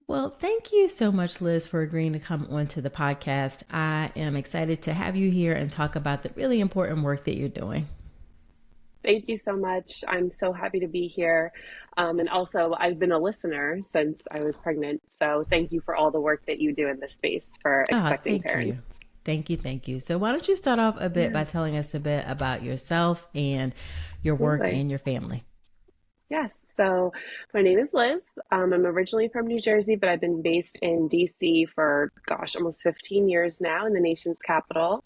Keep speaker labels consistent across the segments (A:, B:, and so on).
A: Well, thank you so much, Liz, for agreeing to come onto the podcast. I am excited to have you here and talk about the really important work that you're doing.
B: Thank you so much. I'm so happy to be here. And also, I've been a listener since I was pregnant. So thank you for all the work that you do in this space for
A: Ah,
B: expecting
A: thank you.
B: parents.
A: Thank you. Thank you. So, why don't you start off a bit
B: Yeah,
A: by telling us a bit about yourself and your work
B: absolutely.
A: and your family?
B: Yes. So my name is Liz. I'm originally from New Jersey, but I've been based in DC for, gosh, almost 15 years now in the nation's capital.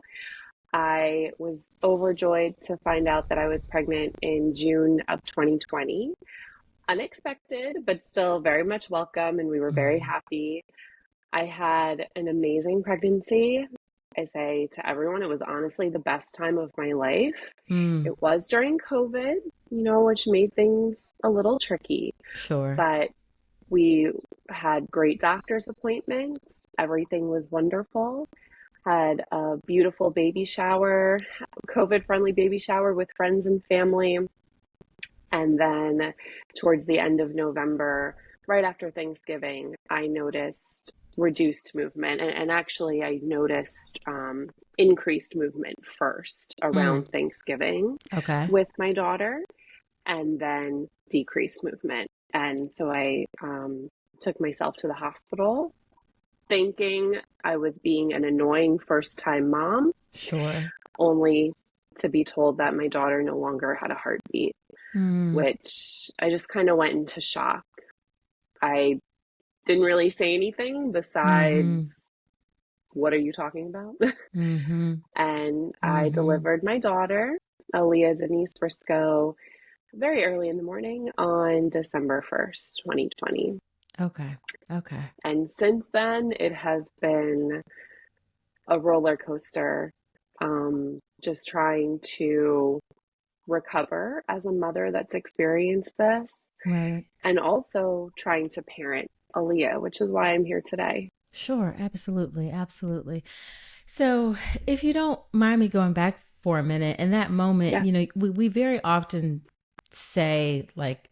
B: I was overjoyed to find out that I was pregnant in June of 2020. Unexpected, but still very much welcome, and we were very
A: Mm.
B: happy. I had an amazing pregnancy. I say to everyone, it was honestly the best time of my life.
A: Mm,
B: It was during COVID, which made things a little tricky,
A: sure.
B: but we had great doctor's appointments. Everything was wonderful. Had a beautiful baby shower, COVID friendly baby shower with friends and family. And then towards the end of November, right after Thanksgiving, I noticed reduced movement. And actually, I noticed increased movement first
A: Mm,
B: around Thanksgiving
A: okay.
B: with my daughter, and then decreased movement. And so I took myself to the hospital thinking I was being an annoying first time mom,
A: Sure.
B: only to be told that my daughter no longer had a heartbeat,
A: Mm,
B: which I just kind of went into shock. I didn't really say anything
A: mm-hmm.
B: besides, "What are you talking about?"
A: Mm-hmm.
B: And I
A: Mm-hmm.
B: delivered my daughter, Aaliyah Denise Briscoe, very early in the morning on December 1st, 2020.
A: Okay. Okay.
B: And since then, it has been a roller coaster, just trying to recover as a mother that's experienced this,
A: Right.
B: and also trying to parent Aaliyah, which is why I'm here today.
A: Sure. Absolutely. Absolutely. So, if you don't mind me going back for a minute, in that moment,
B: Yeah.
A: we very often say, like,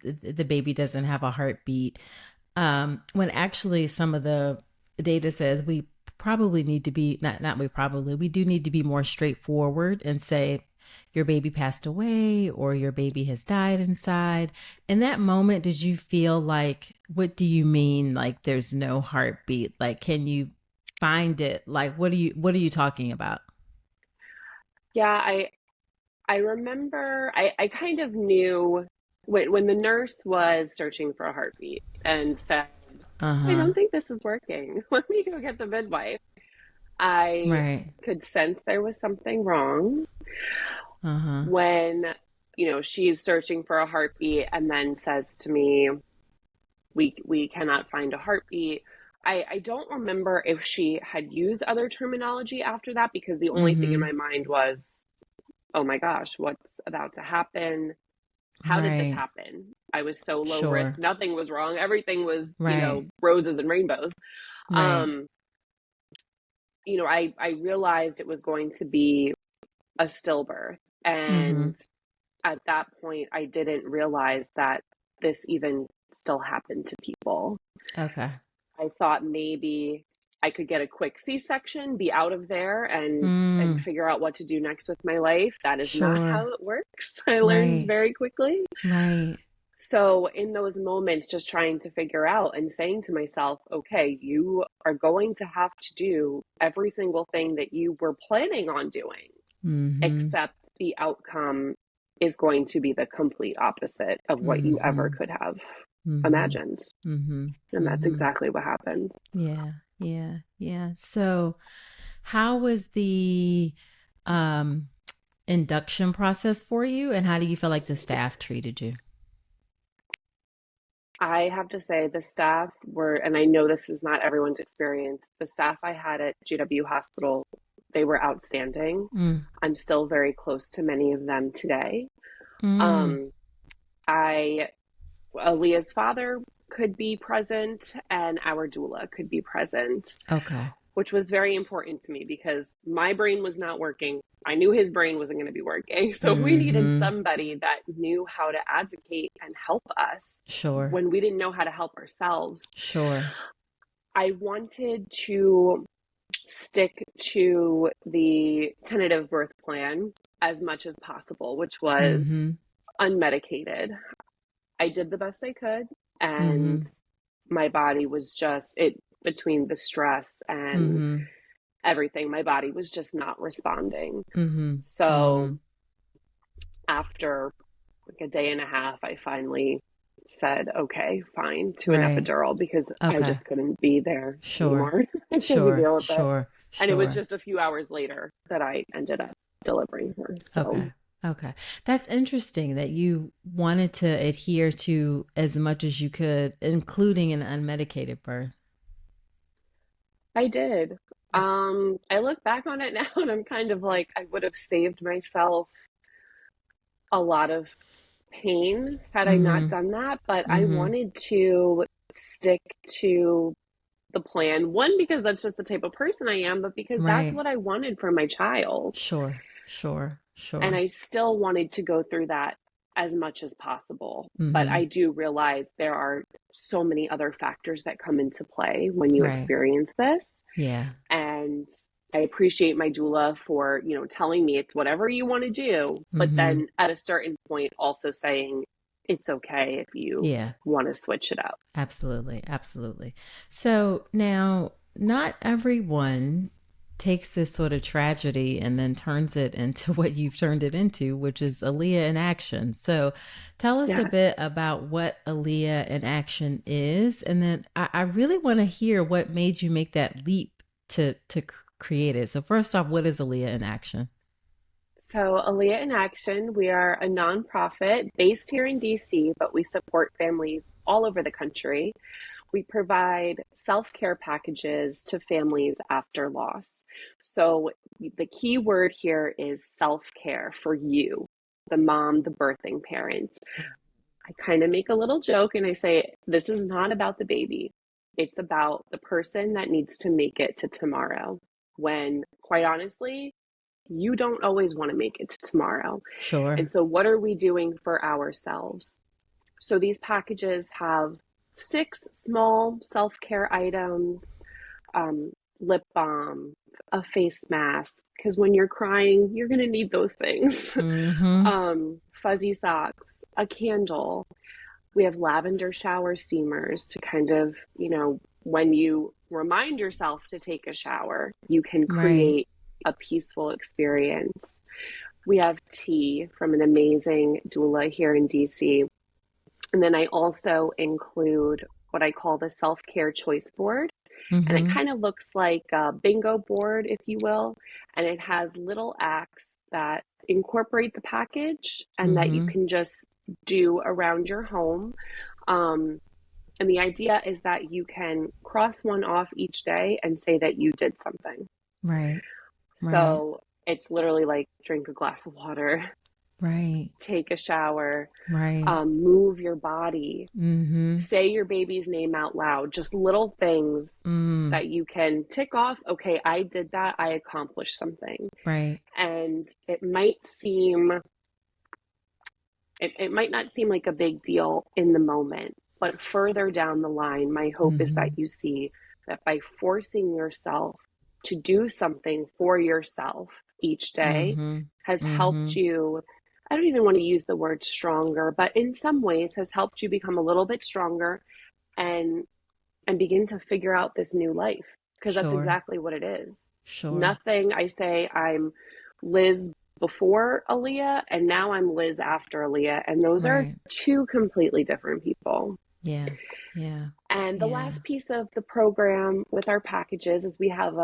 A: the baby doesn't have a heartbeat, when actually some of the data says we probably need to be, not we probably, we do need to be more straightforward and say, your baby passed away or your baby has died inside. In that moment, did you feel like, what do you mean, like there's no heartbeat? Like, can you find it? Like, what are you talking about?
B: Yeah, I remember I kind of knew when the nurse was searching for a heartbeat and said, "I
A: Uh-huh.
B: don't think this is working. Let me go get the midwife." I
A: Right.
B: could sense there was something wrong
A: Uh-huh.
B: when, she's searching for a heartbeat and then says to me, we cannot find a heartbeat. I don't remember if she had used other terminology after that, because the only thing in
A: Mm-hmm.
B: my mind was, oh my gosh, what's about to happen? How did this
A: Right.
B: happen? I was so low risk.
A: Sure.
B: Nothing was wrong. Everything was,
A: Right.
B: roses and rainbows.
A: Right.
B: Um, I realized it was going to be a stillbirth.
A: Mm-hmm.
B: And at that point, I didn't realize that this even still happened to people.
A: Okay.
B: I thought maybe I could get a quick C-section, be out of there, and
A: Mm,
B: figure out what to do next with my life. That is not
A: sure.
B: how it works. I learned
A: Right.
B: very quickly.
A: Right.
B: So in those moments, just trying to figure out and saying to myself, okay, you are going to have to do every single thing that you were planning on doing,
A: Mm-hmm.
B: except the outcome is going to be the complete opposite of what you ever
A: Mm-hmm.
B: could have
A: Mm-hmm.
B: imagined.
A: Mm-hmm.
B: And that's
A: Mm-hmm.
B: exactly what happened.
A: Yeah. Yeah. Yeah. So how was the um induction process for you, and how do you feel like the staff treated you?
B: I have to say, the staff were, and I know this is not everyone's experience, the staff I had at GW Hospital, they were outstanding.
A: Mm.
B: I'm still very close to many of them today.
A: Mm.
B: Um, I, Aaliyah's father could be present, and our doula could be present.
A: Okay.
B: which was very important to me because my brain was not working. I knew his brain wasn't going to be working. So we needed
A: Mm-hmm.
B: somebody that knew how to advocate and help us
A: Sure.
B: when we didn't know how to help ourselves.
A: Sure.
B: I wanted to stick to the tentative birth plan as much as possible, which was
A: Mm-hmm.
B: unmedicated. I did the best I could, and
A: Mm-hmm.
B: my body was just it between the stress and
A: Mm-hmm.
B: everything, my body was just not responding.
A: Mm-hmm.
B: So
A: Mm-hmm.
B: after like a day and a half, I finally said, okay, fine, to an
A: Right.
B: epidural because I
A: Okay.
B: just couldn't be there
A: Sure.
B: anymore. I couldn't
A: Sure.
B: deal with it.
A: Sure.
B: And it was
A: Sure.
B: just a few hours later that I ended up delivering her. So
A: Okay. Okay. That's interesting that you wanted to adhere to as much as you could, including an unmedicated birth.
B: I did. I look back on it now and I'm kind of like, I would have saved myself a lot of pain had I not
A: Mm-hmm.
B: done that, but I
A: Mm-hmm.
B: wanted to stick to the plan. One, because that's just the type of person I am, but because that's
A: Right.
B: what I wanted for my child.
A: Sure. Sure.
B: And
A: Sure.
B: I still wanted to go through that as much as possible. But
A: Mm-hmm.
B: I do realize there are so many other factors that come into play when you
A: Right.
B: experience this.
A: Yeah.
B: And I appreciate my doula for, telling me it's whatever you want to do, but
A: Mm-hmm.
B: then at a certain point also saying it's okay if you
A: Yeah.
B: want to switch it up.
A: Absolutely. Absolutely. So now, not everyone takes this sort of tragedy and then turns it into what you've turned it into, which is Aaliyah in action. So tell us a
B: Yeah.
A: bit about what Aaliyah in action is. And then I really want to hear what made you make that leap to create it. So first off, what is Aaliyah in action?
B: So, Aaliyah in Action, we are a nonprofit based here in DC, but we support families all over the country. We provide self care packages to families after loss. So, the key word here is self care for you, the mom, the birthing parent. I kind of make a little joke and I say, this is not about the baby. It's about the person that needs to make it to tomorrow. When, quite honestly, you don't always want to make it to tomorrow. And
A: Sure.
B: so, what are we doing for ourselves? So, these packages have 6 small self care items, um, lip balm, a face mask, because when you're crying, you're going to need those things.
A: Mm-hmm.
B: Fuzzy socks, a candle. We have lavender shower steamers to kind of, when you remind yourself to take a shower, you can
A: Right.
B: create a peaceful experience. We have tea from an amazing doula here in DC. And then I also include what I call the self care choice board. And it
A: Mm-hmm.
B: kind of looks like a bingo board, if you will. And it has little acts that incorporate the package and that you
A: Mm-hmm.
B: can just do around your home. Um, and the idea is that you can cross one off each day and say that you did something.
A: Right. Right.
B: So it's literally like drink a glass of water,
A: Right.
B: take a shower,
A: Right.
B: move your body,
A: Mm-hmm.
B: say your baby's name out loud, just little things
A: Mm.
B: that you can tick off. Okay, I did that. I accomplished something.
A: Right.
B: And it might not seem like a big deal in the moment, but further down the line, my hope is that
A: Mm-hmm.
B: you see that by forcing yourself to do something for yourself each day
A: Mm-hmm.
B: has helped
A: Mm-hmm.
B: you. I don't even want to use the word stronger, but in some ways has helped you become a little bit stronger and begin to figure out this new life, because that's
A: Sure.
B: exactly what it is.
A: Sure.
B: Nothing I say I'm Liz before Aaliyah and now I'm Liz after Aaliyah, and those are
A: Right.
B: two completely different people.
A: Yeah. Yeah.
B: And the
A: Yeah.
B: last piece of the program with our packages is we have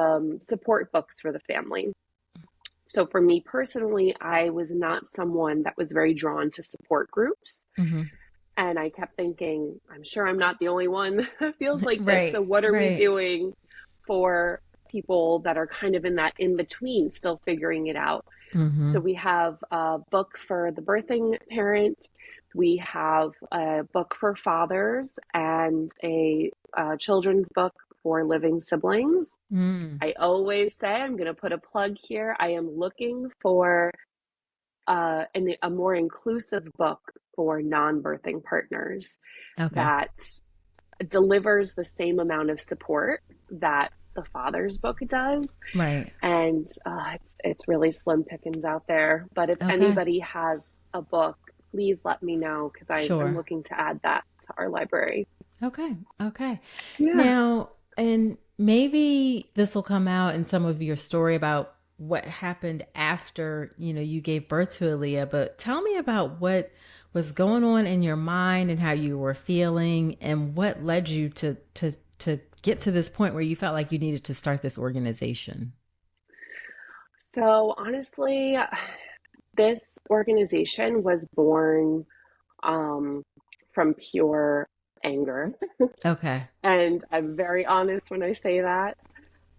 B: support books for the family. So for me personally, I was not someone that was very drawn to support groups.
A: Mm-hmm.
B: And I kept thinking, I'm sure I'm not the only one that feels like this.
A: Right.
B: So what are we
A: Right.
B: doing for people that are kind of in that in between, still figuring it out?
A: Mm-hmm.
B: So we have a book for the birthing parent. We have a book for fathers and a children's book for living siblings.
A: Mm.
B: I always say, I'm going to put a plug here. I am looking for a more inclusive book for non-birthing partners
A: Okay.
B: that delivers the same amount of support that the father's book does.
A: Right.
B: And it's really slim pickings out there. But if
A: Okay.
B: anybody has a book, please let me know because I'm
A: Sure.
B: looking to add that to our library.
A: Okay. Okay.
B: Yeah.
A: Now, and maybe this will come out in some of your story about what happened after, you gave birth to Aaliyah, but tell me about what was going on in your mind and how you were feeling and what led you to get to this point where you felt like you needed to start this organization.
B: So honestly, this organization was born um, from pure anger.
A: Okay.
B: And I'm very honest when I say that.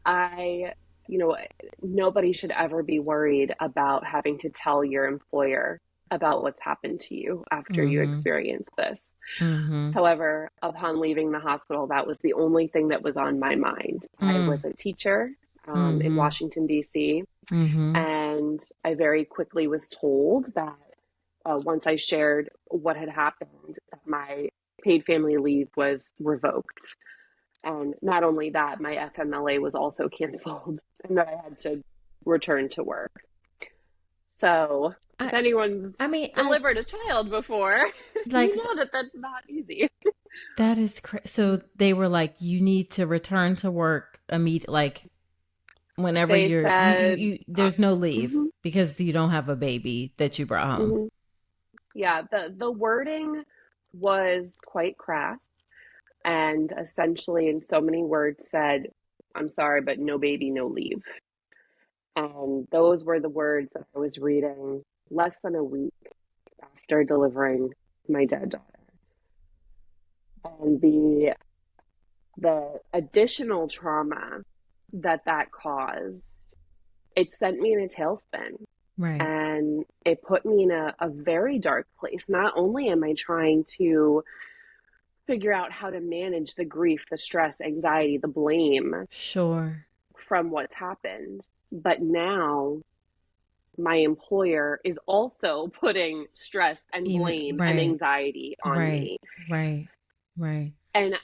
B: I, you know, nobody should ever be worried about having to tell your employer about what's happened to you after you
A: Mm-hmm.
B: experience this.
A: Mm-hmm.
B: However, upon leaving the hospital, that was the only thing that was on my mind. I
A: Mm.
B: was a teacher in
A: Mm-hmm.
B: Washington, D.C.,
A: Mm-hmm.
B: and I very quickly was told that once I shared what had happened, my paid family leave was revoked. And not only that, my FMLA was also canceled and that I had to return to work. So, if
A: I
B: anyone's
A: I mean, I
B: delivered a child before,
A: like
B: you know that that's not easy.
A: that is so they were like you need to return to work immediately, like whenever
B: They
A: you're
B: said,
A: there's no leave
B: mhm,
A: because you don't have a baby that you brought home.
B: mhm. Yeah, the wording was quite crass and essentially in so many words said, I'm sorry, but no baby, no leave. And those were the words that I was reading less than a week after delivering my dead daughter. And the additional trauma that that caused, it sent me in a tailspin.
A: Right.
B: And it put me in a very dark place. Not only am I trying to figure out how to manage the grief, the stress, anxiety, the blame
A: Sure.
B: from what's happened, but now my employer is also putting stress and
A: Even
B: blame and
A: right.
B: anxiety on
A: Right.
B: me.
A: Right. Right.
B: And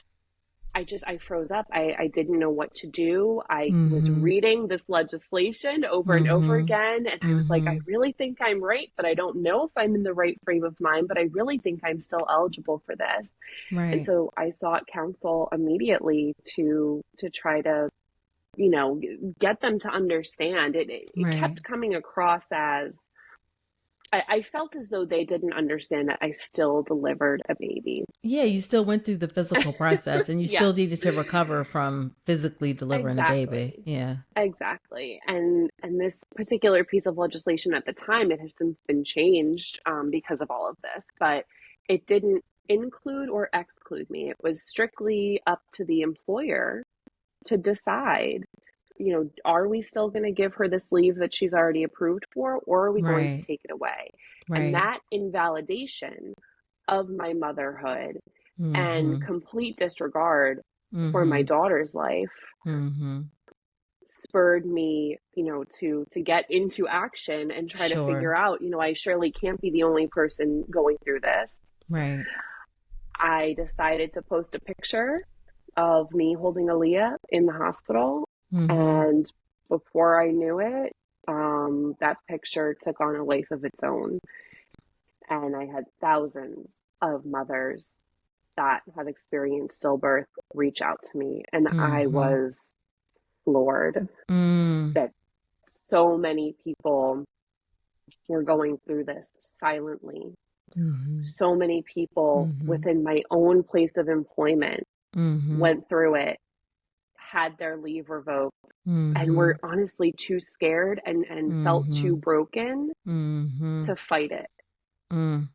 B: I froze up. I didn't know what to do. I was
A: Mm-hmm.
B: reading this legislation over and over
A: Mm-hmm.
B: again. And I was like, I
A: Mm-hmm.
B: really think I'm right, but I don't know if I'm in the right frame of mind, but I really think I'm still eligible for this. And
A: Right.
B: so I sought counsel immediately to try to, get them to understand. It
A: Right.
B: kept coming across as I felt as though they didn't understand that I still delivered a baby.
A: Yeah, you still went through the physical process and you
B: Yeah,
A: still needed to recover from physically delivering a baby.
B: exactly.
A: Yeah.
B: Exactly. And this particular piece of legislation at the time, it has since been changed because of all of this, but it didn't include or exclude me. It was strictly up to the employer to decide, are we still going to give her this leave that she's already approved for, or are we going to
A: Right.
B: take it away? And
A: Right.
B: that invalidation of my motherhood and
A: Mm-hmm.
B: complete disregard for my
A: Mm-hmm.
B: daughter's life
A: Mm-hmm.
B: spurred me, to get into action and try to figure
A: Sure.
B: out, I surely can't be the only person going through this.
A: Right.
B: I decided to post a picture of me holding Aaliyah in the hospital.
A: Mm-hmm.
B: And before I knew it, that picture took on a life of its own. And I had thousands of mothers that have experienced stillbirth reach out to me. And I
A: Mm-hmm.
B: was floored
A: Mm.
B: that so many people were going through this silently.
A: Mm-hmm.
B: So many people
A: Mm-hmm.
B: within my own place of employment
A: Mm-hmm.
B: went through it, had their leave revoked, and
A: Mm-hmm.
B: were honestly too scared and felt too
A: Mm-hmm.
B: broken
A: Mm-hmm.
B: to fight it.
A: Mm.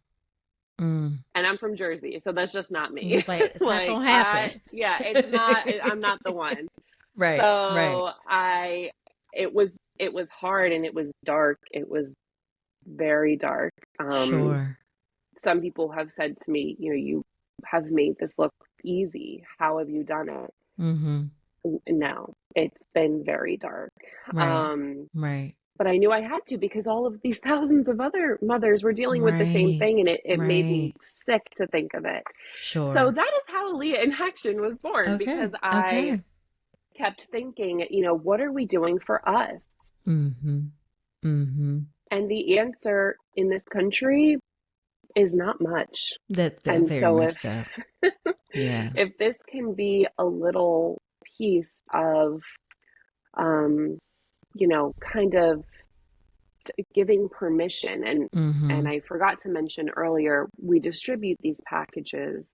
A: Mm.
B: And I'm from Jersey, so that's just not
A: You're
B: me.
A: just like, it's not
B: Like
A: gonna happen.
B: yeah, it's not. I'm not the one.
A: Right. Right.
B: So it was hard and it was dark. It was very dark.
A: Sure.
B: Some people have said to me, you have made this look easy. How have you done it?
A: Mm-hmm.
B: No, it's been very dark.
A: Right.
B: Um,
A: Right.
B: but I knew I had to because all of these thousands of other mothers were dealing with the same
A: Right.
B: thing, and it made me
A: Right.
B: sick to think of it. So
A: Sure.
B: that is how Aaliyah in Action was born, because
A: Okay.
B: I
A: Okay.
B: kept thinking, what are we doing for us?
A: Mm-hmm. Mm-hmm.
B: And the answer in this country is not much.
A: That
B: And
A: very
B: so
A: much
B: if
A: so. Yeah.
B: if this can be a little piece of um, kind of giving permission, and
A: Mm-hmm.
B: I forgot to mention earlier, we distribute these packages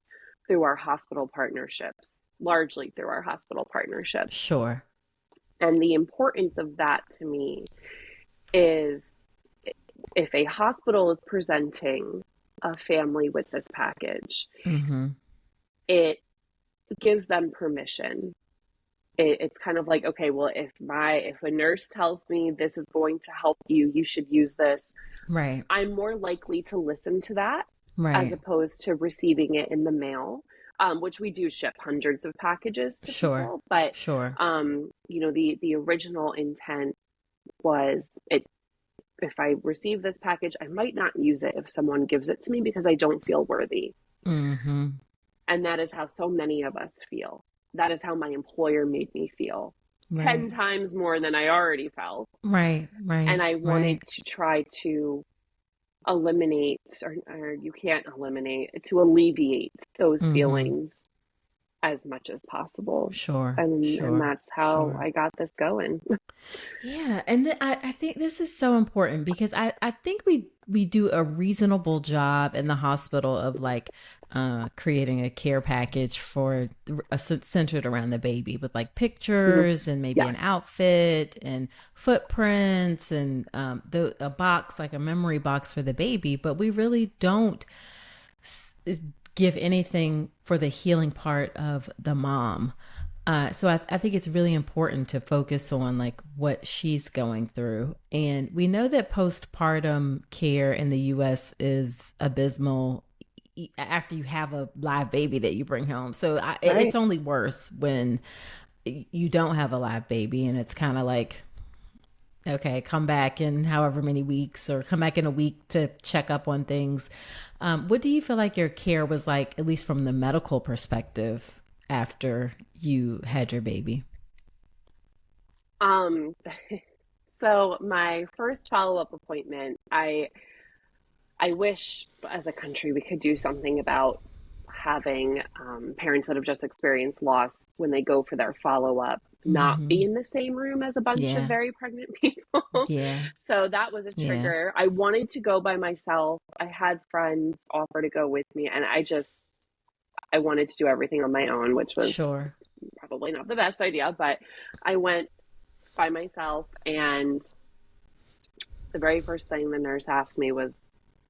B: through our hospital partnerships, largely through our hospital partnerships.
A: Sure.
B: And the importance of that to me is, if a hospital is presenting a family with this package,
A: Mm-hmm.
B: it gives them permission. It's kind of like, okay, well, if a nurse tells me this is going to help you, you should use this,
A: Right.
B: I'm more likely to listen to that as
A: Right.
B: opposed to receiving it in the mail, which we do ship hundreds of packages to
A: Sure.
B: people. But
A: Sure.
B: the original intent was, it if I receive this package, I might not use it if someone gives it to me because I don't feel worthy.
A: Mm-hmm.
B: And that is how so many of us feel. That is how my employer made me feel, 10
A: Right.
B: times more than I already felt.
A: Right.
B: And
A: Right.
B: I wanted
A: Right.
B: to try to eliminate, or you can't eliminate, to alleviate those
A: Mm-hmm.
B: feelings as much as possible.
A: Sure.
B: And
A: Sure.
B: that's how
A: Sure.
B: I got this going.
A: Yeah, and I think this is so important because I think we do a reasonable job in the hospital of like creating a care package for centered around the baby with like pictures and maybe an
B: Yes.
A: outfit and footprints and a box like a memory box for the baby, but we really don't s- give anything for the healing part of the mom. So I think it's really important to focus on like what she's going through. And we know that postpartum care in the US is abysmal after you have a live baby that you bring home. So it's
B: Right.
A: only worse when you don't have a live baby and it's kind of like, okay, come back in however many weeks or come back in a week to check up on things. What do you feel like your care was like, at least from the medical perspective, after you had your baby?
B: Um, so my first follow-up appointment, I wish as a country we could do something about having parents that have just experienced loss, when they go for their follow-up, not
A: Mm-hmm.
B: be in the same room as a bunch of
A: Yeah.
B: very pregnant people.
A: Yeah.
B: So that was a
A: Yeah.
B: trigger. I wanted to go by myself. I had friends offer to go with me, and I wanted to do everything on my own, which was
A: Sure.
B: probably not the best idea, but I went by myself, and the very first thing the nurse asked me was,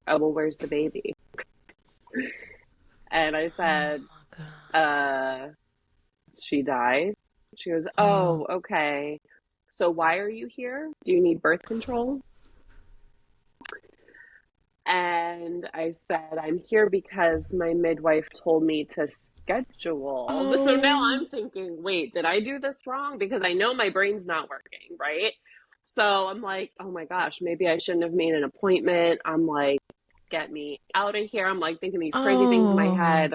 B: "Oh, well, where's the baby?" And I
A: Oh
B: said,
A: my God.
B: uh, "She died." She goes,
A: Oh.
B: "Oh, okay. So why are you here? Do you need birth control?" And I said, "I'm here because my midwife told me to schedule." So now
A: Oh.
B: I'm thinking, wait, did I do this wrong? Because I know my brain's not working, right? So I'm like, oh my gosh, maybe I shouldn't have made an appointment. I'm like, get me out of here. I'm like thinking these crazy things in my
A: Oh.
B: head.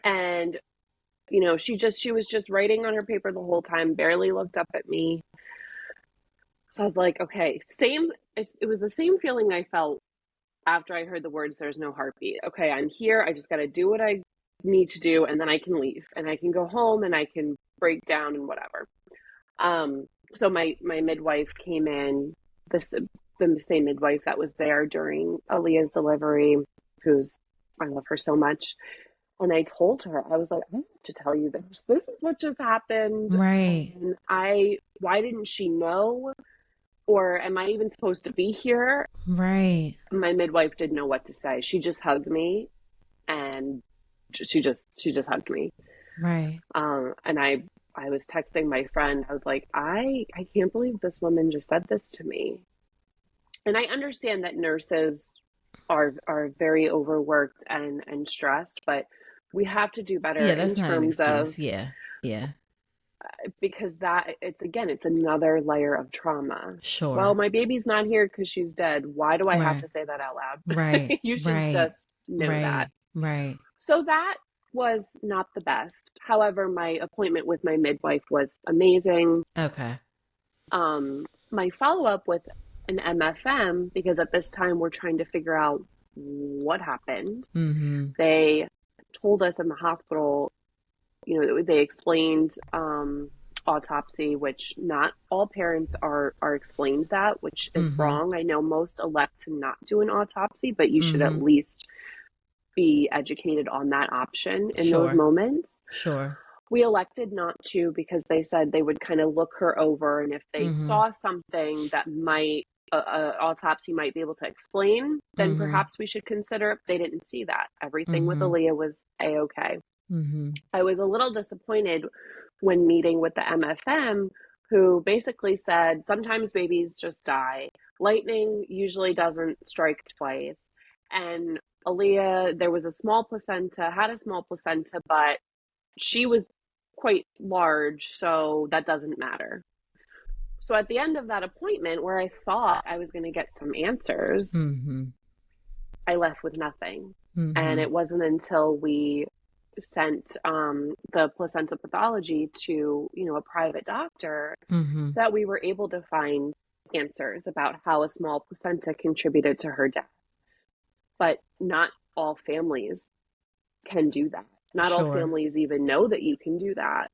B: And she was just writing on her paper the whole time, barely looked up at me. So I was like, okay, it was the same feeling I felt after I heard the words, "There's no heartbeat." Okay, I'm here. I just got to do what I need to do, and then I can leave, and I can go home, and I can break down and whatever. So my midwife came in, this the same midwife that was there during Aaliyah's delivery, who's I love her so much. And I told her, I was like, "I have to tell you this. This is what just happened."
A: Right.
B: And why didn't she know? Or am I even supposed to be here?
A: Right.
B: My midwife didn't know what to say. She just hugged me, and she just hugged me.
A: Right.
B: And I was texting my friend. I was like, I can't believe this woman just said this to me. And I understand that nurses are very overworked and stressed, but we have to do better
A: Yeah,
B: in
A: that's not an
B: terms of
A: excuse. Yeah. Yeah.
B: because it's another layer of trauma. Well,
A: Sure.
B: my baby's not here because she's dead. Why do I have
A: Right.
B: to say that out loud?
A: Right.
B: You should
A: Right.
B: just know that.
A: Right. Right.
B: So that was not the best. However, my appointment with my midwife was amazing.
A: Okay.
B: My follow up with an MFM, because at this time we're trying to figure out what happened.
A: Mm-hmm.
B: They told us in the hospital, they explained autopsy, which not all parents are explained that, which is
A: Mm-hmm.
B: wrong. I know most elect to not do an autopsy, but you should at
A: Mm-hmm.
B: least be educated on that option in those
A: Sure.
B: moments.
A: Sure.
B: We elected not to because they said they would kind of look her over, and if they
A: Mm-hmm.
B: saw something that might autopsy might be able to explain, then
A: Mm-hmm.
B: perhaps we should consider it. They didn't see that. Everything with
A: Mm-hmm.
B: Aaliyah was a-okay.
A: Mm-hmm.
B: I was a little disappointed when meeting with the MFM, who basically said sometimes babies just die. Lightning usually doesn't strike twice. And Aaliyah, there was a small placenta, had a small placenta, but she was quite large, so that doesn't matter. So at the end of that appointment, where I thought I was going to get some answers,
A: Mm-hmm.
B: I left with nothing. And
A: Mm-hmm.
B: it wasn't until we sent the placenta pathology to, a private doctor
A: Mm-hmm.
B: that we were able to find answers about how a small placenta contributed to her death. But not all families can do that. Not all
A: Sure.
B: families even know that you can do that.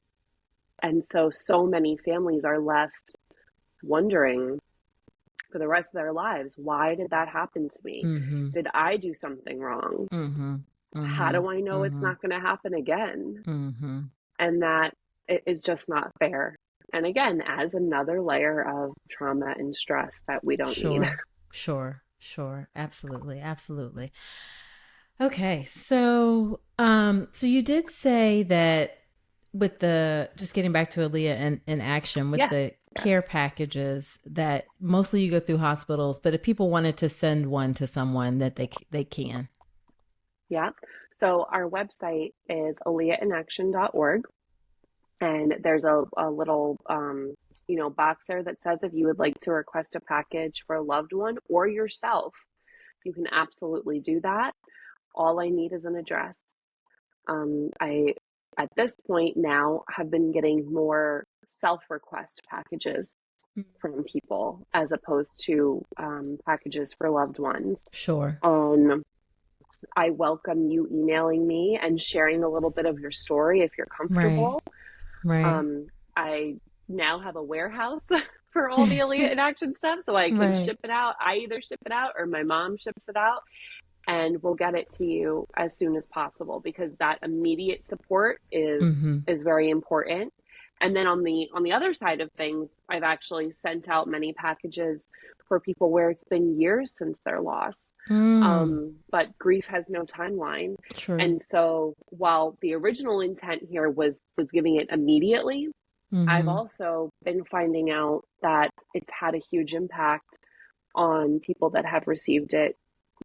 B: And so many families are left wondering for the rest of their lives, why did that happen to me?
A: Mm-hmm.
B: Did I do something wrong?
A: Mm-hmm.
B: How
A: Mm-hmm.
B: do I know it's
A: Mm-hmm.
B: not going to happen again?
A: Mm-hmm.
B: And that is just not fair. And again, adds another layer of trauma and stress that we don't need.
A: Sure. Sure. Sure. Absolutely. Absolutely. Okay. So you did say that with the just getting back to Aaliyah in action with
B: Yeah,
A: the
B: yeah,
A: care packages that mostly you go through hospitals, but if people wanted to send one to someone that they can.
B: yeah. So our website is aaliyahinaction.org. And there's a little, box there that says if you would like to request a package for a loved one or yourself, you can absolutely do that. All I need is an address. I, at this point now, have been getting more self-request packages from people as opposed to packages for loved ones.
A: Sure.
B: I welcome you emailing me and sharing a little bit of your story if you're
A: Right.
B: comfortable.
A: Right.
B: I now have a warehouse for all the Aaliyah in Action stuff, so I can
A: Right.
B: ship it out. I either ship it out or my mom ships it out, and we'll get it to you as soon as possible because that immediate support
A: Mm-hmm.
B: is very important. And then on the other side of things, I've actually sent out many packages for people where it's been years since their loss.
A: Mm.
B: But grief has no timeline.
A: True.
B: And so while the original intent here was giving it immediately, I've
A: Mm-hmm.
B: also been finding out that it's had a huge impact on people that have received it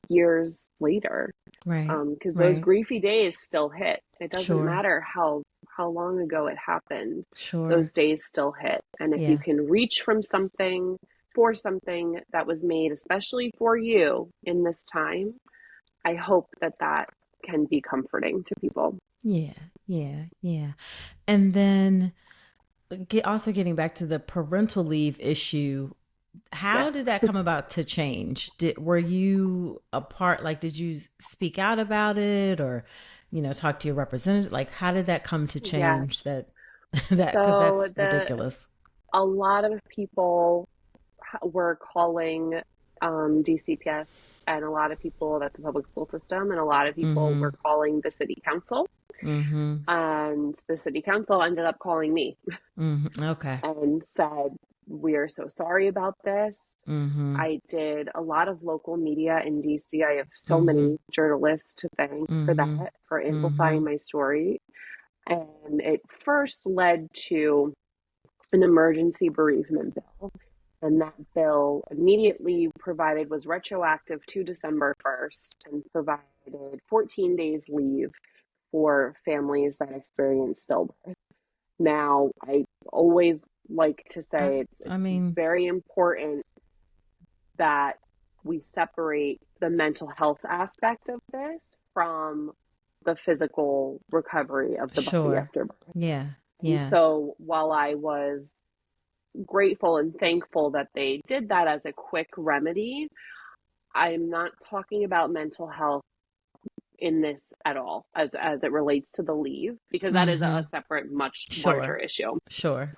B: years later.
A: Right.
B: Because those
A: Right.
B: griefy days still hit. It doesn't
A: Sure.
B: matter how long ago it happened.
A: Sure.
B: Those days still hit. And if you
A: Yeah.
B: can reach from something for something that was made especially for you in this time, I hope that that can be comforting to people.
A: Yeah. Yeah. Yeah. And then also getting back to the parental leave issue,
B: Yeah.
A: how did that come about to change? Were you a part, like, did you speak out about it or, talk to your representative? Like, how did that come to
B: Yes.
A: change that, because
B: So
A: that's
B: the
A: ridiculous.
B: a lot of people were calling DCPS, and a lot of people, that's the public school system, and a lot of people
A: Mm-hmm.
B: were calling the city council,
A: Mm-hmm.
B: and the city council ended up calling me
A: Mm-hmm. Okay.
B: and said, we are so sorry about this.
A: Mm-hmm.
B: I did a lot of local media in DC. I have so
A: Mm-hmm.
B: many journalists to thank for
A: Mm-hmm.
B: that, for
A: Mm-hmm.
B: amplifying my story. And it first led to an emergency bereavement bill. And that bill immediately provided was retroactive to December 1st and provided 14 days leave for families that experience stillbirth. Now, I always like to
A: I,
B: say
A: I
B: it's
A: mean,
B: very important that we separate the mental health aspect of this from the physical recovery of the body
A: sure.
B: after birth.
A: Yeah.
B: And
A: Yeah.
B: so while I was grateful and thankful that they did that as a quick remedy, I'm not talking about mental health in this at all as it relates to the leave, because that is a
A: Mm-hmm.
B: separate, much larger
A: Sure.
B: issue.
A: Sure.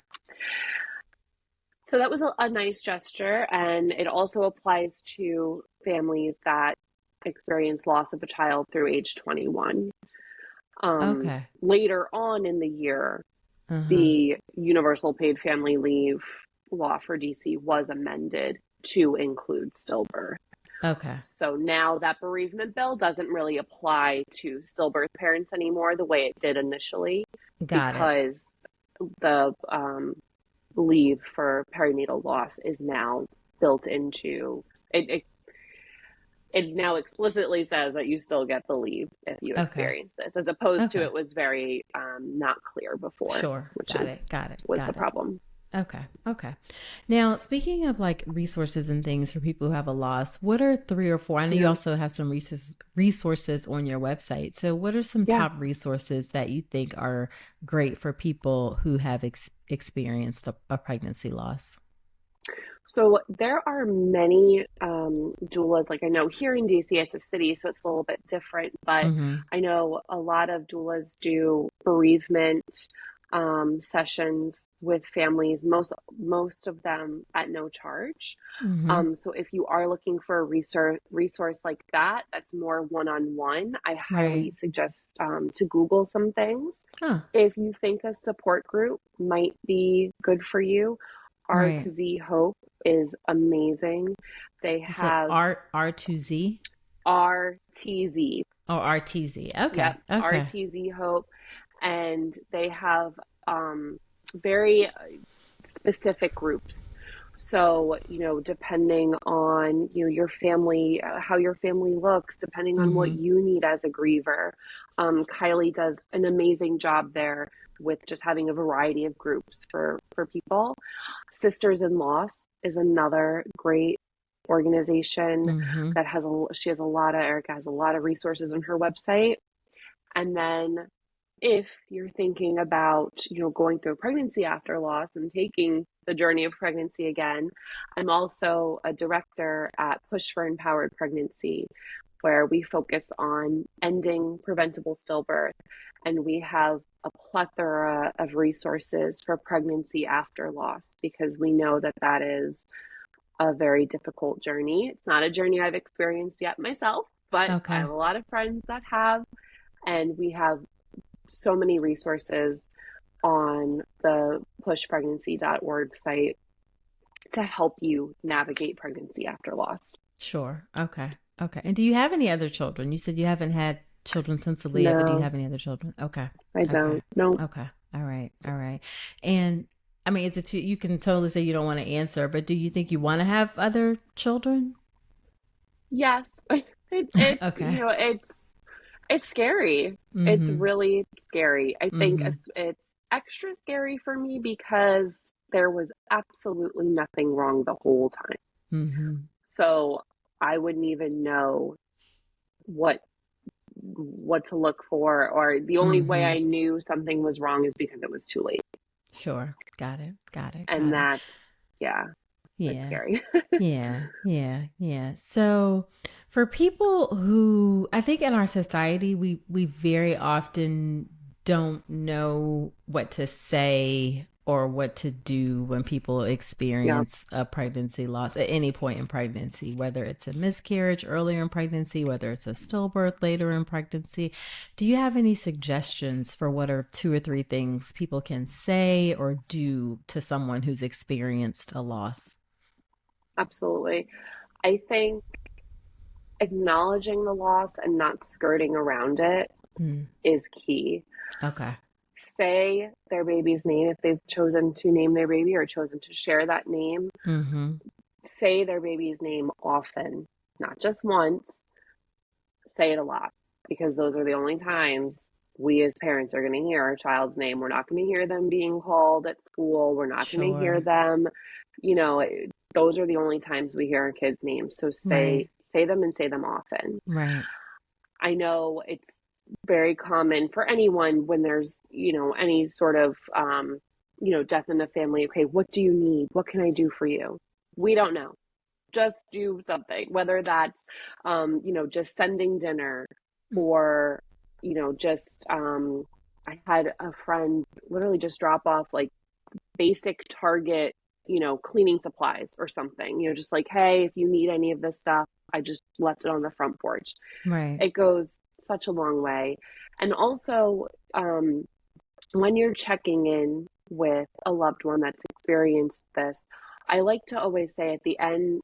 B: So that was a nice gesture, and it also applies to families that experience loss of a child through age 21.
A: Okay.
B: Later on in the year,
A: Uh-huh.
B: the universal paid family leave law for DC was amended to include stillbirth.
A: Okay.
B: So now that bereavement bill doesn't really apply to stillbirth parents anymore the way it did initially,
A: Got it.
B: because the leave for perinatal loss is now built into it. It now explicitly says that you still get the leave if you
A: Okay.
B: experience this, as opposed to
A: Okay.
B: it was very not clear before,
A: Sure.
B: which
A: Got it.
B: is
A: Got it.
B: was the
A: Got it.
B: problem.
A: Okay. Okay. Now, speaking of like resources and things for people who have a loss, what are three or four? I know you
B: Yeah,
A: also have some resources on your website. So, what are some
B: yeah.
A: top resources that you think are great for people who have experienced a pregnancy loss?
B: So there are many doulas. Like I know here in DC, it's a city, so it's a little bit different. But
A: Mm-hmm.
B: I know a lot of doulas do bereavement sessions with families. Most of them at no charge.
A: Mm-hmm.
B: So if you are looking for a resource like that, that's more one-on-one, I
A: Right.
B: highly suggest to Google some things.
A: Huh.
B: If you think a support group might be good for you, R
A: Right.
B: to Z Hope is amazing. They
A: You said
B: have
A: R2Z
B: RTZ.
A: or RTZ. Okay.
B: Yep,
A: Okay.
B: RTZ Hope. And they have very specific groups. So, depending on, your family, how your family looks, depending on what
A: Mm-hmm.
B: you need as a griever. Kylie does an amazing job there with just having a variety of groups for people. Sisters in Loss is another great organization
A: Mm-hmm.
B: that Erica has a lot of resources on her website. And then if you're thinking about, going through pregnancy after loss and taking the journey of pregnancy again, I'm also a director at Push for Empowered Pregnancy, where we focus on ending preventable stillbirth. And we have a plethora of resources for pregnancy after loss, because we know that that is a very difficult journey. It's not a journey I've experienced yet myself, but I have
A: Okay.
B: a lot of friends that have, and we have so many resources on the pushpregnancy.org site to help you navigate pregnancy after loss.
A: Sure. Okay. Okay. And do you have any other children? You said you haven't had children since Aaliyah, but do you
B: No,
A: have any other children? Okay.
B: I
A: Okay.
B: don't. No.
A: Okay. All right. All right. And I mean, is it too, you can totally say you don't want to answer, but do you think you want to have other children?
B: Yes. It's,
A: Okay.
B: it's scary. It's
A: Mm-hmm.
B: really scary. I think
A: Mm-hmm.
B: it's extra scary for me because there was absolutely nothing wrong the whole time.
A: Mm-hmm.
B: So I wouldn't even know what to look for, or the only way
A: Mm-hmm.
B: I knew something was wrong is because it was too late.
A: Sure. Got it. Got it.
B: And
A: Got it.
B: yeah, that's
A: Yeah.
B: scary.
A: Yeah, yeah, yeah. So for people who I think in our society we very often don't know what to say or what to do when people
B: Yeah,
A: experience a pregnancy loss at any point in pregnancy, whether it's a miscarriage earlier in pregnancy, whether it's a stillbirth later in pregnancy. Do you have any suggestions for what are two or three things people can say or do to someone who's experienced a loss?
B: absolutely. I think acknowledging the loss and not skirting around it
A: Hmm.
B: is key.
A: Okay.
B: Say their baby's name if they've chosen to name their baby or chosen to share that name.
A: Mm-hmm.
B: Say their baby's name often, not just once. Say it a lot, because those are the only times we as parents are going to hear our child's name. We're not going to hear them being called at school. We're not going to hear
A: Sure.
B: them, you know, those are the only times we hear our kids' names. So
A: Right.
B: say them and say them often.
A: Right.
B: I know it's very common for anyone when there's, you know, any sort of, you know, death in the family. Okay, what do you need? What can I do for you? We don't know. Just do something, whether that's, you know, just sending dinner or, you know, just, I had a friend literally just drop off like basic Target, you know, cleaning supplies or something, you know, just like, hey, if you need any of this stuff, I just left it on the front porch.
A: Right.
B: It goes such a long way. And also, when you're checking in with a loved one that's experienced this, I like to always say at the end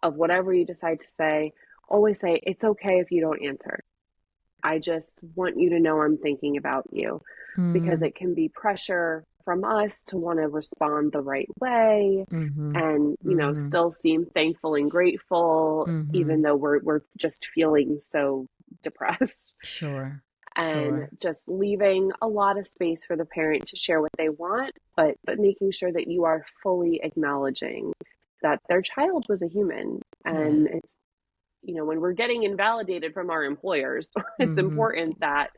B: of whatever you decide to say, always say, it's okay if you don't answer. I just want you to know I'm thinking about you, because
A: Mm-hmm.
B: it can be pressure from us to want to respond the right way
A: Mm-hmm.
B: and, you know,
A: Mm-hmm.
B: still seem thankful and grateful,
A: Mm-hmm.
B: even though we're just feeling so depressed.
A: Sure.
B: And
A: Sure.
B: just leaving a lot of space for the parent to share what they want, but making sure that you are fully acknowledging that their child was a human.
A: Yeah.
B: And it's, you know, when we're getting invalidated from our employers, it's
A: Mm-hmm.
B: important that,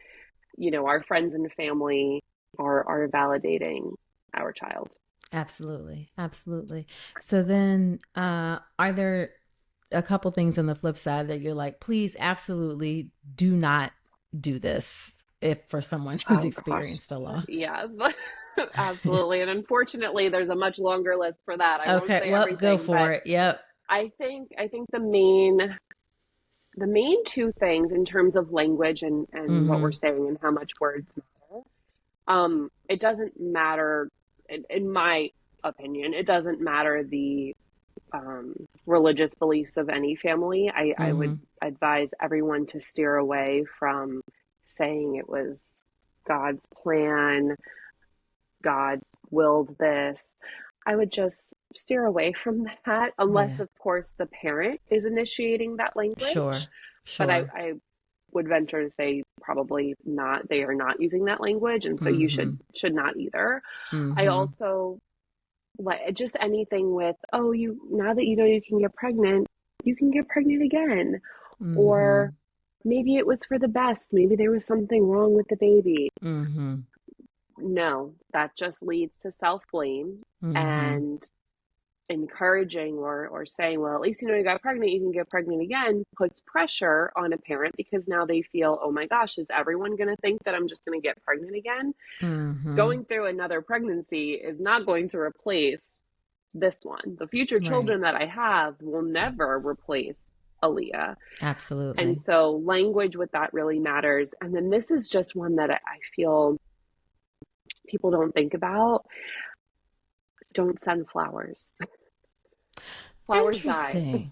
B: you know, our friends and family are validating our child.
A: Absolutely. Absolutely. So then, are there a couple things on the flip side that you're like, please absolutely do not do this if for someone who's
B: Oh gosh,
A: experienced a loss?
B: yes. Absolutely. And unfortunately, there's a much longer list for that. I won't
A: Okay,
B: say
A: well, go
B: everything,
A: for
B: but
A: it. Yep.
B: I think the main two things in terms of language and what we're
A: Mm-hmm.
B: saying and how much words matter. It doesn't matter, in my opinion, it doesn't matter the religious beliefs of any family. I
A: Mm-hmm.
B: would advise everyone to steer away from saying it was God's plan, God willed this. I would just steer away from that, unless,
A: Yeah.
B: of course, the parent is initiating that language.
A: Sure.
B: But I,
A: Sure.
B: I would venture to say probably not. They are not using that language, and so you
A: Mm-hmm.
B: should not either. I
A: Mm-hmm.
B: also like just anything with, oh, you now that you know you can get pregnant, you can get pregnant again,
A: Mm-hmm.
B: or maybe it was for the best. Maybe there was something wrong with the baby.
A: Mm-hmm.
B: No, that just leads to self-blame
A: Mm-hmm.
B: and encouraging or saying, well, at least you know you got pregnant, you can get pregnant again, puts pressure on a parent because now they feel, oh my gosh, is everyone going to think that I'm just going to get pregnant again?
A: Mm-hmm.
B: Going through another pregnancy is not going to replace this one. The future
A: Right.
B: children that I have will never replace Aaliyah. And
A: Absolutely.
B: so language with that really matters. And then this is just one that I feel people don't think about. Don't send flowers. Flowers die.
A: Interesting.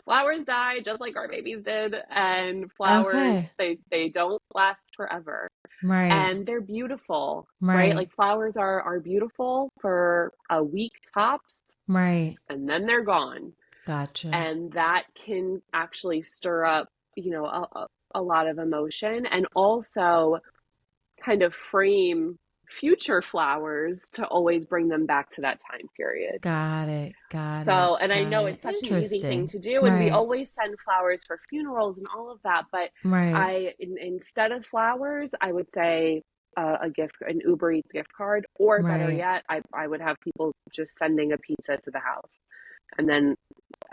B: Flowers die just like our babies did, and flowers
A: Okay.
B: they don't last forever.
A: Right.
B: And they're beautiful, right?
A: Right.
B: Like flowers are beautiful for a week tops,
A: Right.
B: and then they're gone.
A: Gotcha.
B: And that can actually stir up, you know, a lot of emotion, and also kind of frame future flowers to always bring them back to that time period.
A: Got it. Got it.
B: So, and I
A: Got
B: know
A: it.
B: it's such an easy thing
A: Interesting.
B: to do, and we
A: Right.
B: always send flowers for funerals and all of that. But
A: Right.
B: instead of flowers, I would say a gift, an Uber Eats gift card, or better
A: Right.
B: yet, I would have people just sending a pizza to the house, and then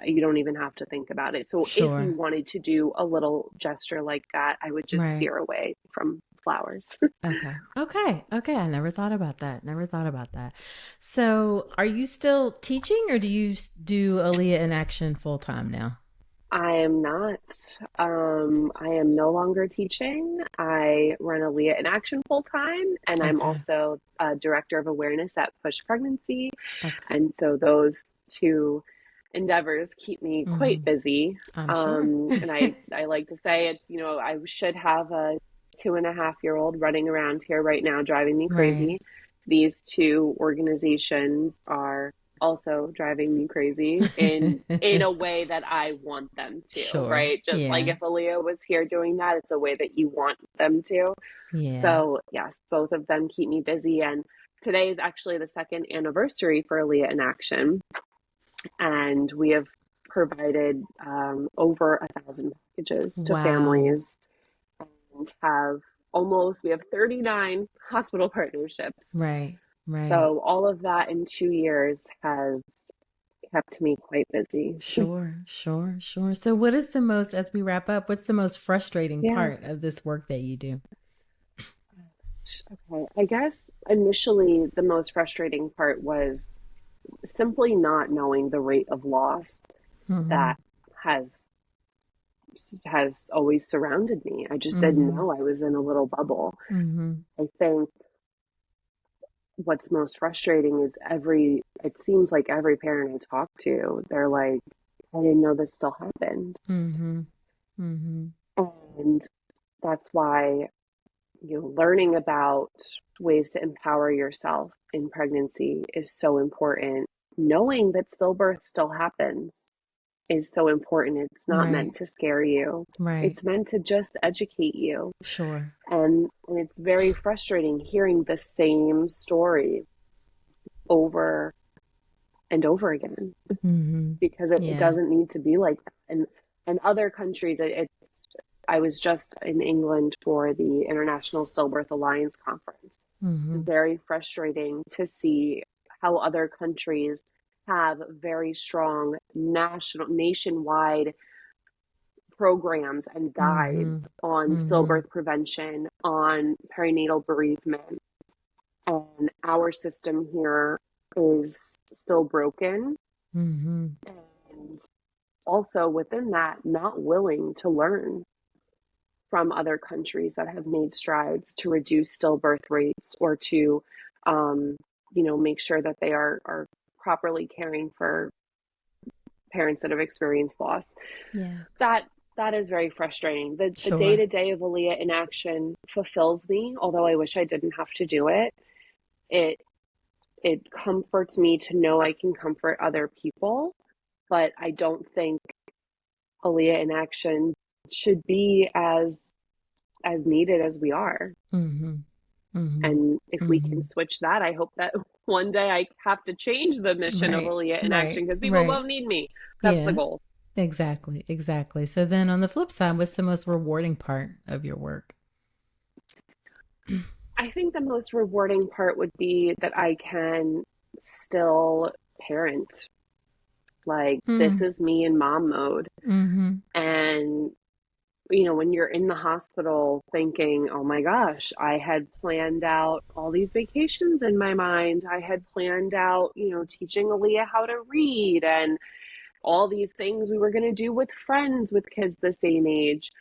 B: you don't even have to think about it. So, if you
A: Sure.
B: wanted to do a little gesture like that, I would just
A: Right.
B: steer away from flowers.
A: Okay. Okay. Okay. I never thought about that. Never thought about that. So, are you still teaching or do you do Aaliyah in action full time now?
B: I am not. I am no longer teaching. I run Aaliyah in Action full time, and I'm
A: Okay.
B: also a director of awareness at Push Pregnancy.
A: Okay.
B: And so those two endeavors keep me quite
A: Mm-hmm.
B: busy.
A: I'm sure.
B: And I like to say it's, you know, I should have a 2.5-year-old running around here right now, driving me
A: Right.
B: crazy. These two organizations are also driving me crazy in a way that I want them to,
A: Sure.
B: right? Just like
A: Yeah.
B: if Aaliyah was here doing that, it's a way that you want them to.
A: Yeah.
B: So yes, both of them keep me busy. And today is actually the second anniversary for Aaliyah in Action. And we have provided over 1,000 packages to
A: Wow.
B: families and we have 39 hospital partnerships.
A: Right. Right.
B: So all of that in 2 years has kept me quite busy.
A: Sure, sure, sure. So, what is the most, as we wrap up, what's the most frustrating
B: Yeah.
A: part of this work that you do?
B: Okay. I guess initially the most frustrating part was simply not knowing the rate of loss
A: Mm-hmm.
B: that has has always surrounded me. I just didn't
A: Mm-hmm.
B: know. I was in a little bubble.
A: Mm-hmm.
B: I think what's most frustrating is it seems like every parent I talk to, they're like, I didn't know this still happened.
A: Mm-hmm. Mm-hmm.
B: And that's why, learning about ways to empower yourself in pregnancy is so important. Knowing that stillbirth still happens is so important. It's not
A: Right.
B: meant to scare you.
A: Right.
B: It's meant to just educate you.
A: Sure.
B: And it's very frustrating hearing the same story over and over again
A: Mm-hmm.
B: because it
A: Yeah.
B: doesn't need to be like that. And other countries, I was just in England for the International Stillbirth Alliance conference. It's
A: Mm-hmm.
B: very frustrating to see how other countries have very strong nationwide programs and
A: Mm-hmm.
B: guides on
A: Mm-hmm.
B: stillbirth prevention, on perinatal bereavement. And our system here is still broken.
A: Mm-hmm.
B: And also within that, not willing to learn from other countries that have made strides to reduce stillbirth rates or to, um, make sure that they are properly caring for parents that have experienced loss.
A: Yeah.
B: That that is very frustrating. The day
A: Sure.
B: to day of Aaliyah in Action fulfills me, although I wish I didn't have to do it. It it comforts me to know I can comfort other people, but I don't think Aaliyah in Action should be as needed as we are.
A: Mm-hmm. Mm-hmm.
B: And if we can
A: Mm-hmm.
B: switch that, I hope that one day I have to change the mission of
A: Right.
B: Aaliyah in
A: Right.
B: Action because people
A: Right.
B: won't need me. That's the
A: Yeah.
B: goal.
A: Exactly. Exactly. So then on the flip side, what's the most rewarding part of your work?
B: I think the most rewarding part would be that I can still parent. Like, this
A: Mm.
B: is me in mom mode.
A: Mm-hmm.
B: And, when you're in the hospital thinking, oh my gosh, I had planned out all these vacations in my mind. I had planned out, teaching Aaliyah how to read and all these things we were going to do with friends with kids the same age.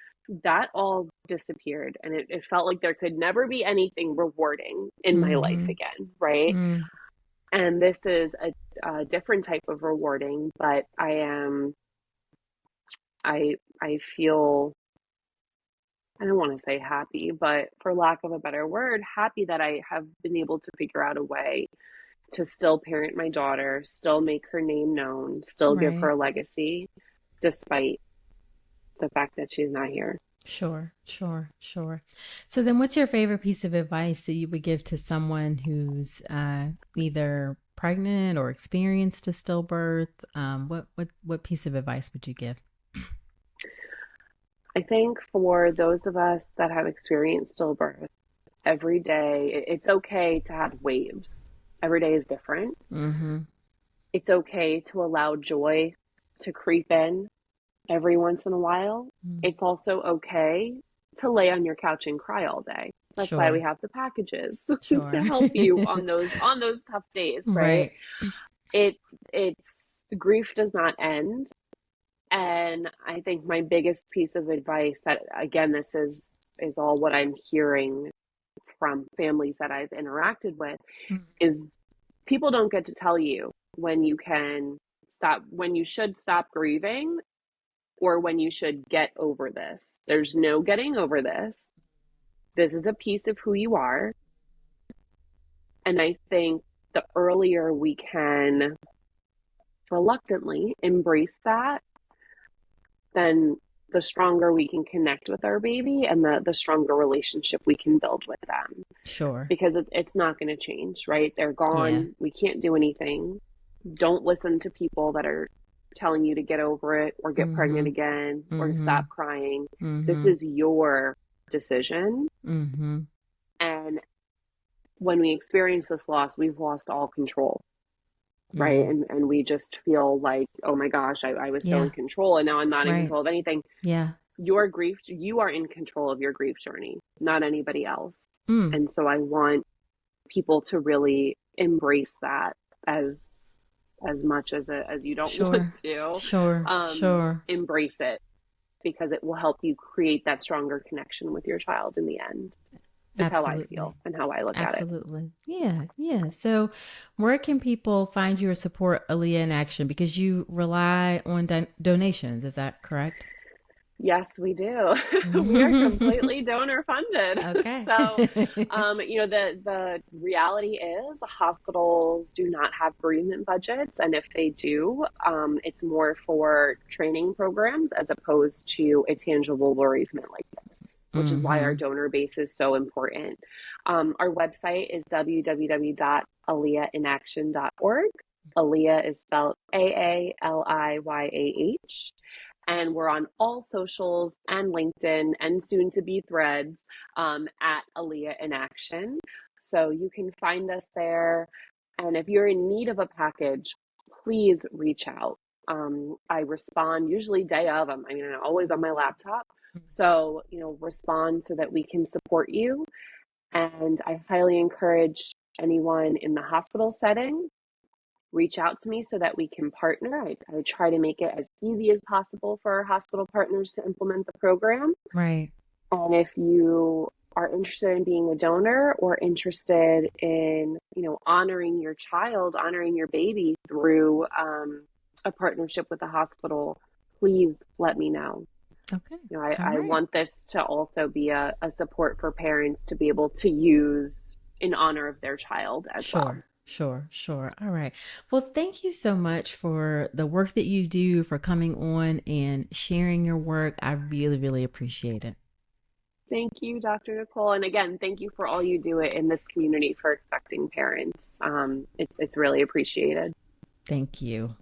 B: That all disappeared. And it felt like there could never be anything rewarding in my life
A: Mm-hmm.
B: again. Right.
A: Mm.
B: And this is a different type of rewarding, but I feel, I don't want to say happy, but for lack of a better word, happy that I have been able to figure out a way to still parent my daughter, still make her name known, still give her
A: Right.
B: a legacy, despite the fact that she's not here.
A: Sure. Sure. Sure. So then what's your favorite piece of advice that you would give to someone who's either pregnant or experienced a stillbirth? What piece of advice would you give?
B: I think for those of us that have experienced stillbirth, every day, it's okay to have waves. Every day is different.
A: Mm-hmm.
B: It's okay to allow joy to creep in every once in a while.
A: Mm.
B: It's also okay to lay on your couch and cry all day. That's why we
A: Sure.
B: have the packages
A: Sure.
B: to help you on those tough days, right?
A: Right.
B: It it's grief does not end. And I think my biggest piece of advice that, again, this is all what I'm hearing from families that I've interacted with,
A: Mm.
B: is people don't get to tell you when you should stop grieving or when you should get over this. There's no getting over this. This is a piece of who you are. And I think the earlier we can reluctantly embrace that, then the stronger we can connect with our baby and the stronger relationship we can build with them.
A: Sure.
B: Because it's not going to change, right? They're
A: Yeah.
B: gone. We can't do anything. Don't listen to people that are telling you to get over it or get pregnant
A: Mm-hmm.
B: again or to
A: Mm-hmm.
B: stop crying. This
A: Mm-hmm.
B: is your decision.
A: Mm-hmm.
B: And when we experience this loss, we've lost all control, right?
A: Mm.
B: And we just feel like, oh my gosh, I was so in
A: Yeah.
B: control and now I'm not in
A: Right.
B: control of anything.
A: Yeah.
B: Your grief, you are in control of your grief journey, not anybody else.
A: Mm.
B: And so I want people to really embrace that as as much as you don't want
A: Sure.
B: to.
A: Sure. Sure.
B: Embrace it because it will help you create that stronger connection with your child in the end. Is how I
A: Absolutely.
B: feel and how I look at it.
A: Absolutely. Yeah. Yeah. So, where can people find you or support Aaliyah in action? Because you rely on donations. Is that correct?
B: Yes, we do. We are completely donor funded.
A: Okay.
B: So, the reality is hospitals do not have bereavement budgets, and if they do, it's more for training programs as opposed to a tangible bereavement like this, which is why our
A: Mm-hmm.
B: donor base is so important. Our website is www.aliyahinaction.org. Aaliyah is spelled Aaliyah. And we're on all socials and LinkedIn and soon to be Threads at Aaliyah in Action. So you can find us there. And if you're in need of a package, please reach out. I respond usually day of. I'm always on my laptop. So, respond so that we can support you. And I highly encourage anyone in the hospital setting reach out to me so that we can partner. I try to make it as easy as possible for our hospital partners to implement the program.
A: Right.
B: And if you are interested in being a donor or interested in, honoring your child, honoring your baby through a partnership with the hospital, please let me know.
A: Okay. All
B: I
A: right.
B: want this to also be a support for parents to be able to use in honor of their child as well.
A: Sure. Sure. Sure. All right. Well, thank you so much for the work that you do, for coming on and sharing your work. I really, really appreciate it.
B: Thank you, Dr. Nicole. And again, thank you for all you do in this community for expecting parents. It's really appreciated.
A: Thank you.